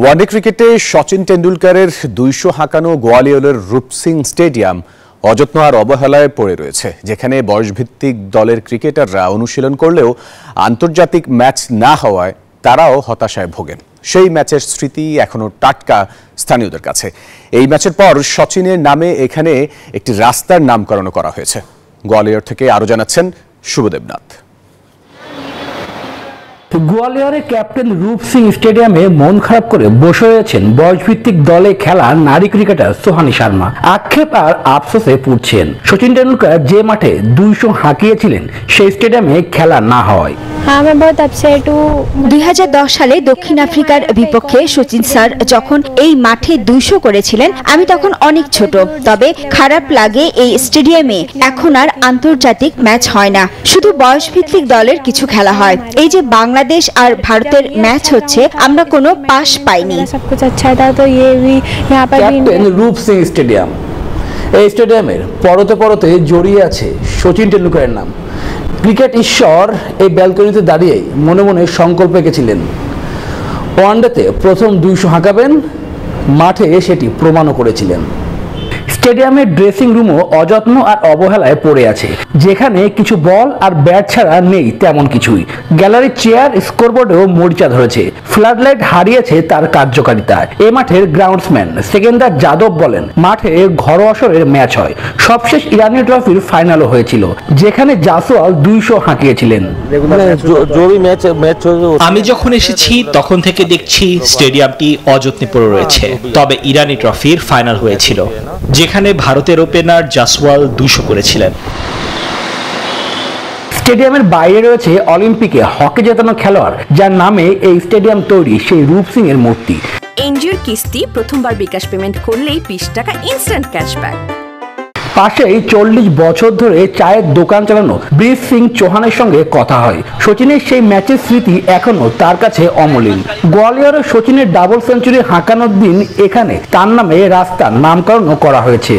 One day ক্রিকেটে Sachin টেন্ডুলকারের ২০০ হাঁকানো গোয়ালিয়রের রূপসিং stadium অযত্ন আর অবহেলায় পড়ে রয়েছে, যেখানে বয়সভিত্তিক দলের ক্রিকেটাররা অনুশীলন করলেও আন্তর্জাতিক ম্যাচ না হওয়ায় তারাও হতাশায় ভোগেন। সেই ম্যাচের স্মৃতি এখনো টাটকা স্থানীয়দের কাছে। এই ম্যাচের পর সচিনের নামে এখানে একটি রাস্তার নামকরণ করা হয়েছে। গোয়ালিয়র থেকে আরো জানাচ্ছেন শুভদেবনাথ। গোয়ালিয়রে ক্যাপ্টেন রূপ সিং স্টেডিয়ামে মন খারাপ করে বসে রয়েছেন বয়সভিত্তিক দলে খেলা নারী ক্রিকেটার সোহানী শর্মা। আক্ষেপ আর আফসোসে পড়ছেন সচিন টেন্ডুলকার যে মাঠে ২০০ হাঁকিয়েছিলেন সেই স্টেডিয়ামে খেলা না হওয়ায়। 2010 সালে দক্ষিণ আফ্রিকার বিপক্ষে সচিন স্যার যখন এই মাঠে ২০০ করেছিলেন, আমি তখন অনেক ছোট। তবে খারাপ লাগে এই স্টেডিয়ামে এখন আর আন্তর্জাতিক ম্যাচ হয় না, শুধু বয়সভিত্তিক দলের কিছু খেলা হয়। এই যে বাংলাদেশ আর ভারতের ম্যাচ হচ্ছে, আমরা কোনো পাস পাইনি। ক্যাপ্টেন রূপ সিং স্টেডিয়াম, এই স্টেডিয়ামের পরতে পরতে জড়িয়ে আছে সচিন টেন্ডুলকারের নাম। ক্রিকেট ঈশ্বর এই ব্যালকনিতে দাঁড়িয়ে মনে মনে সংকল্প এঁকেছিলেন, ওয়ানডেতে প্রথম ২০০ হাঁকাবেন। মাঠে সেটি প্রমাণও করেছিলেন। স্টেডিয়ামের ড্রেসিং রুমও অযত্ন আর অবহেলায় পড়ে আছে, যেখানে কিছু বল আর ব্যাট ছাড়া নেই তেমন কিছুই। গ্যালারি চেয়ার, স্কোরবোর্ডেও মরিচা ধরেছে, ফ্লাডলাইট হারিয়েছে তার কার্যকারিতা। এ মাঠের গ্রাউন্ডসম্যান সেকেন্দার যাদব বলেন, মাঠে ঘরোয়া আসরের ম্যাচ হয়। সবশেষ ইরানি ট্রফির ফাইনালও হয়েছিল, যেখানে জাসওয়াল ২০০ হাঁকিয়েছিলেন। আমি যখন এসেছি তখন থেকে দেখছি স্টেডিয়ামটি অযত্নে পড়ে রয়েছে। তবে ইরানি ট্রফির ফাইনাল হয়েছিল, যেখানে ভারতের ওপেনার জাসওয়াল ২০০ করেছিলেন। স্টেডিয়ামের বাইরে রয়েছে অলিম্পিকে হকি জেতানো খেলোয়াড় যার নামে এই স্টেডিয়াম তৈরি, সেই রূপ সিং এর মূর্তি। এনজিওর কিস্তি প্রথমবার বিকাশ পেমেন্ট করলেই ২০ টাকা ইনস্ট্যান্ট ক্যাশব্যাক। পাশেই ৪০ বছর ধরে চায়ের দোকান চালানো ব্রিজ সিং চৌহানের সঙ্গে কথা হয়। সচিনের সেই ম্যাচের স্মৃতি এখনো তার কাছে অমলিন। গোয়ালিয়রে সচিনের ডাবল সেঞ্চুরি হাঁকানোর দিন এখানে তার নামে রাস্তার নামকরণও করা হয়েছে।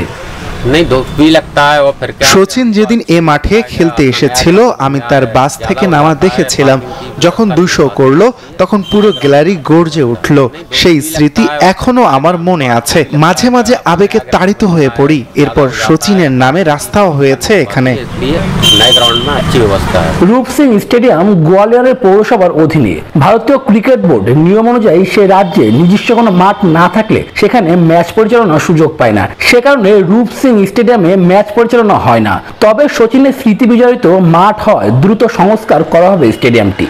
সচিন যেদিন এ মাঠে খেলতে এসেছিল, আমি তার বাস থেকে নামা দেখেছিলাম। যখন ২০০ করলো তখন পুরো গ্যালারি গর্জে উঠল। সেই স্মৃতি এখনো আমার মনে আছে। মাঝে মাঝে আবেগে তাড়িত হয়ে পড়ি। এরপর সচিনের নামে রাস্তাও হয়েছে এখানে। রূপ সিং স্টেডিয়াম গোয়ালিয়রের পৌরসভার অধীনে। ভারতীয় ক্রিকেট বোর্ড নিয়ম অনুযায়ী সে রাজ্যে নিজস্ব কোনো মাঠ না থাকলে সেখানে ম্যাচ পরিচালনার সুযোগ পায় না। সে কারণে রূপ সিং স্টেডিয়ামে ম্যাচ পরিচালনা হয় না। তবে সচিনের স্মৃতি বিজড়িত মাঠ হয়, দ্রুত সংস্কার করা হবে স্টেডিয়ামটি।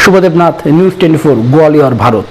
শুভদেবনাথ, নিউজ 24, গোয়ালিয়র, ভারত।